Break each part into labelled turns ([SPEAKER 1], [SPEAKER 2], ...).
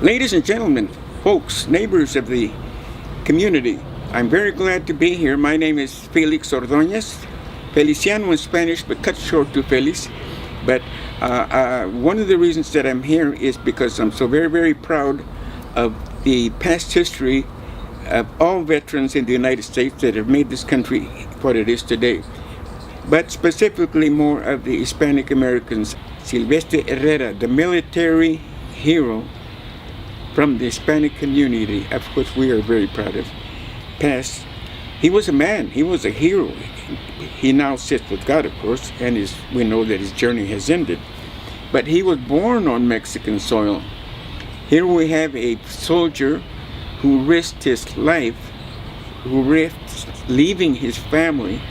[SPEAKER 1] Ladies and gentlemen, folks, neighbors of the community, I'm very glad to be here. My name is Felix Ordonez, Feliciano in Spanish, but cut short to Felix. But one of the reasons that I'm here is because I'm so very, very proud of the past history of all veterans in the United States that have made this country what it is today. But specifically more of the Hispanic Americans. Silvestre Herrera, the military hero from the Hispanic community, of which we are very proud of, passed. He was a man, he was a hero. He now sits with God, of course, and we know that his journey has ended. But he was born on Mexican soil. Here we have a soldier who risked his life, who risked leaving his family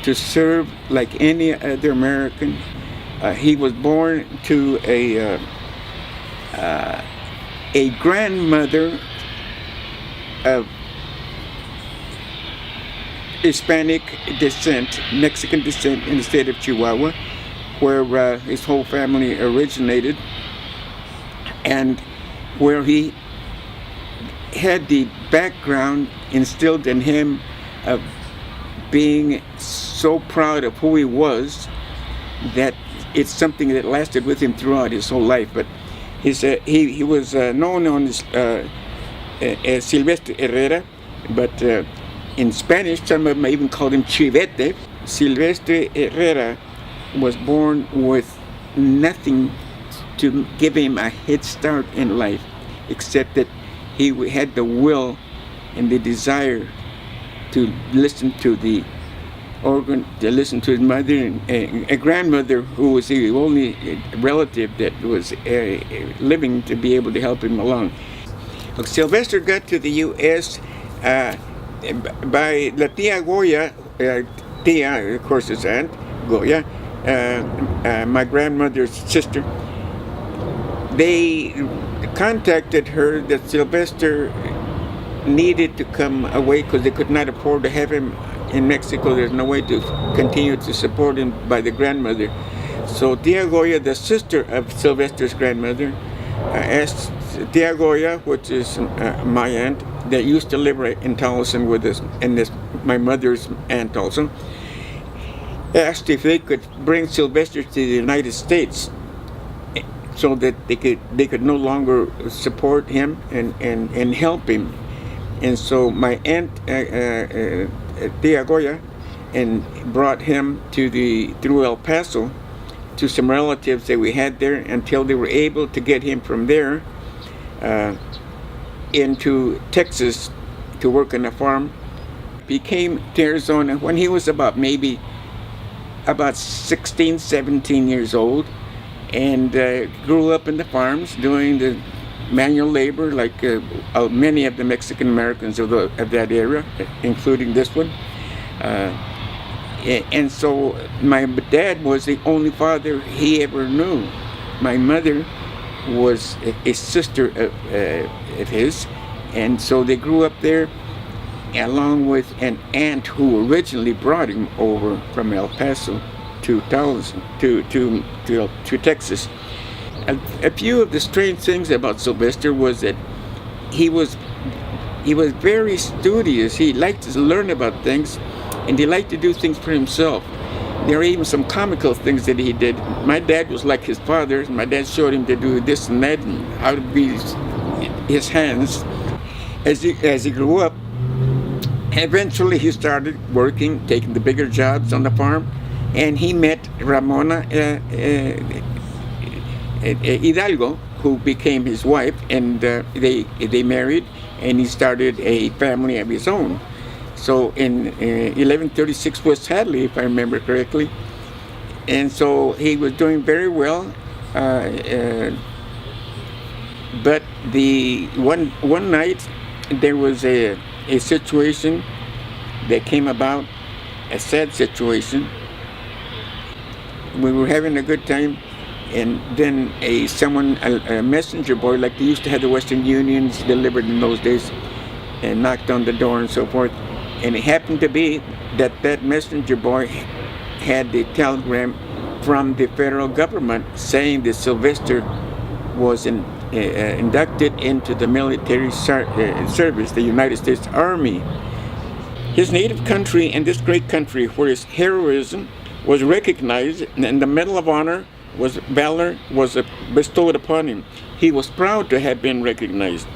[SPEAKER 1] to serve like any other American. He was born to a grandmother of Hispanic descent, Mexican descent in the state of Chihuahua, where his whole family originated, and where he had the background instilled in him of being so proud of who he was that it's something that lasted with him throughout his whole life. But he was known as Silvestre Herrera, but in Spanish some of them even called him Chivete. Silvestre Herrera was born with nothing to give him a head start in life, except that he had the will and the desire to listen to the organ, to listen to his mother and a grandmother who was the only relative that was living to be able to help him along. Sylvester got to the U.S. By La Tia Goya, Tia, of course, his aunt, Goya, my grandmother's sister. They contacted her that Sylvester needed to come away because they could not afford to have him in Mexico. There's no way to continue to support him by the grandmother. So Tia Goya, the sister of Sylvester's grandmother, asked Tia Goya, which is my aunt, that used to live right in Towson with us, and this my mother's aunt also, asked if they could bring Sylvester to the United States so that they could no longer support him and help him. And so my aunt Tia Goya and brought him through El Paso to some relatives that we had there until they were able to get him from there into Texas to work on a farm. He came to Arizona when he was about 16, 17 years old, and grew up in the farms doing the manual labor like many of the Mexican Americans of that era, including this one. And so my dad was the only father he ever knew. My mother was a sister of his, and so they grew up there along with an aunt who originally brought him over from El Paso to Texas. A few of the strange things about Silvestre was that he was very studious. He liked to learn about things, and he liked to do things for himself. There are even some comical things that he did. My dad was like his father. My dad showed him to do this and that and how to be his hands. As he grew up, eventually he started working, taking the bigger jobs on the farm, and he met Ramona Hidalgo, who became his wife, and they married, and he started a family of his own. So in 1136 West Hadley, if I remember correctly, and so he was doing very well. But the one night there was a situation that came about, a sad situation. We were having a good time, and then a messenger boy, like they used to have the Western Unions delivered in those days, and knocked on the door and so forth. And it happened to be that messenger boy had the telegram from the federal government saying that Silvestre was in inducted into the military service, the United States Army. His native country and this great country where his heroism was recognized and the Medal of Honor valor was bestowed upon him. He was proud to have been recognized.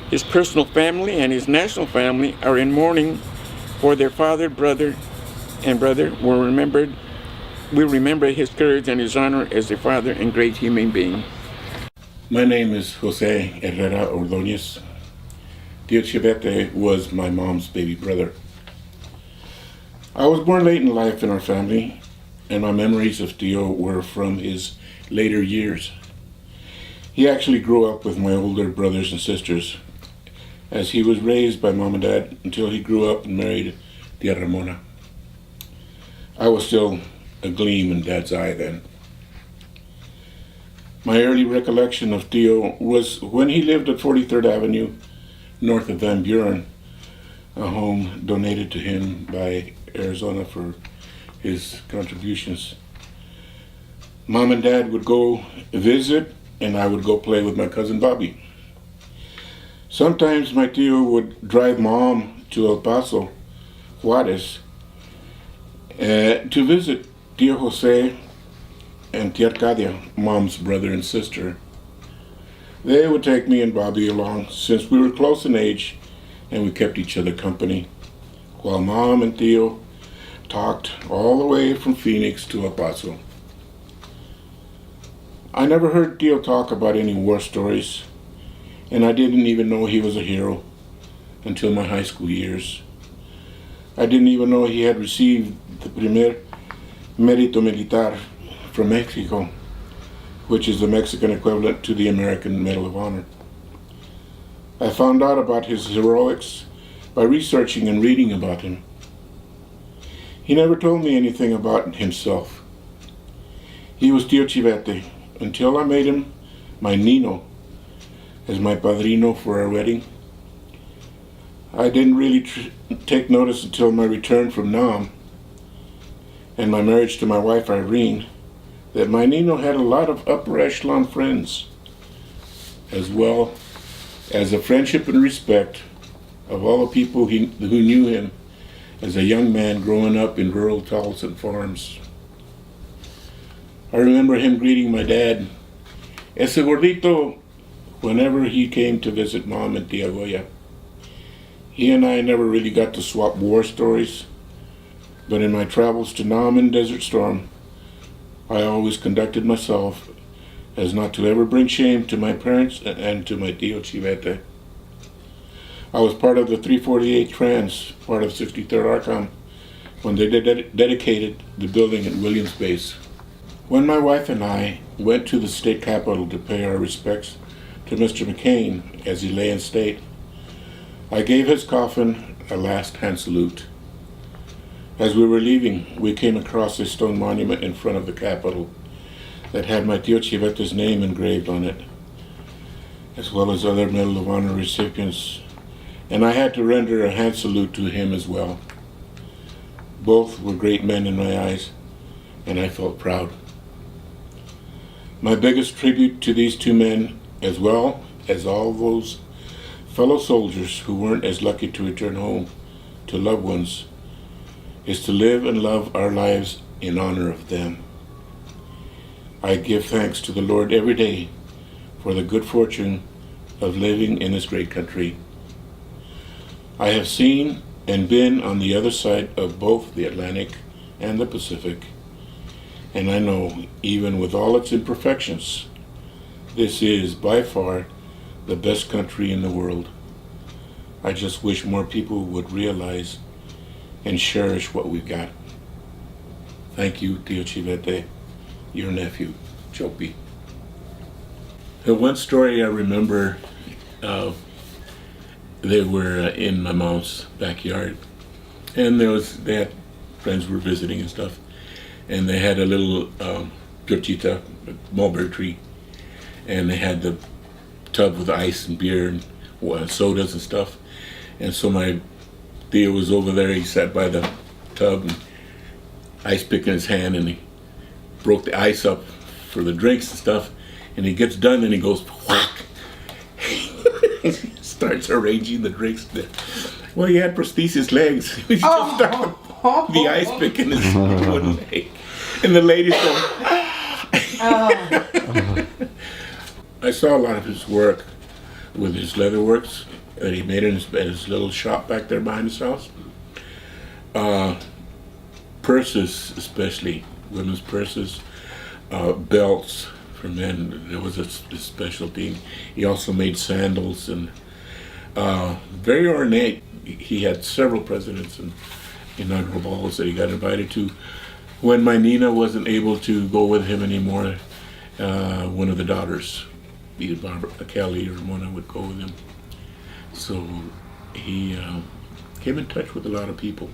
[SPEAKER 1] His personal family and his national family are in mourning for their father, brother were remembered. We remember his courage and his honor as a father and great human being.
[SPEAKER 2] My name is Jose Herrera Ordonez. Tio Chivete was my mom's baby brother. I was born late in life in our family, and my memories of Tio were from his later years. He actually grew up with my older brothers and sisters, as he was raised by mom and dad until he grew up and married Tia Ramona. I was still a gleam in Dad's eye then. My early recollection of Tio was when he lived at 43rd Avenue, north of Van Buren, a home donated to him by Arizona for his contributions. Mom and Dad would go visit, and I would go play with my cousin Bobby. Sometimes my Tio would drive Mom to El Paso, Juarez, to visit Tio Jose and Tia Arcadia, Mom's brother and sister. They would take me and Bobby along since we were close in age and we kept each other company, while Mom and Tio talked all the way from Phoenix to El Paso. I never heard Tio talk about any war stories, and I didn't even know he was a hero until my high school years. I didn't even know he had received the primer mérito militar from Mexico, which is the Mexican equivalent to the American Medal of Honor. I found out about his heroics by researching and reading about him. He never told me anything about himself. He was Tio Chivete until I made him my Nino as my padrino for our wedding. I didn't really take notice until my return from Nam and my marriage to my wife Irene that my Nino had a lot of upper echelon friends, as well as the friendship and respect of all the people who knew him as a young man growing up in rural Tolleson farms. I remember him greeting my dad, Ese gordito, whenever he came to visit Mom and Tia Goya. He and I never really got to swap war stories, but in my travels to Nam and Desert Storm, I always conducted myself as not to ever bring shame to my parents and to my Tio Chivete. I was part of the 348 Trans, part of 63rd ARCOM, when they dedicated the building at Williams Base. When my wife and I went to the state capitol to pay our respects to Mr. McCain as he lay in state, I gave his coffin a last hand salute. As we were leaving, we came across a stone monument in front of the Capitol that had my Tio Chivete's name engraved on it, as well as other Medal of Honor recipients, and I had to render a hand salute to him as well. Both were great men in my eyes, and I felt proud. My biggest tribute to these two men, as well as all those fellow soldiers who weren't as lucky to return home to loved ones, is to live and love our lives in honor of them. I give thanks to the Lord every day for the good fortune of living in this great country. I have seen and been on the other side of both the Atlantic and the Pacific, and I know, even with all its imperfections, this is by far the best country in the world. I just wish more people would realize and cherish what we've got. Thank you, Tio Chivete, your nephew, Chopi. The one story I remember, they were in my mom's backyard, and they had friends were visiting and stuff, and they had a little tortita, mulberry tree, and they had the tub with ice and beer and sodas and stuff, and so my Theo was over there. He sat by the tub and ice pick in his hand, and he broke the ice up for the drinks and stuff, And he gets done and he goes, whack. Starts arranging the drinks there. Well, he had prosthesis legs. He just stuck the ice pick in his one leg. And the ladies go, I saw a lot of his work with his leather works that he made in his little shop back there behind his house. Purses, especially women's purses, belts for men. There was a specialty. He also made sandals and very ornate. He had several presidents and inaugural balls that he got invited to. When my Nina wasn't able to go with him anymore, one of the daughters, either Barbara Kelly or Mona, would go with him. So he came in touch with a lot of people.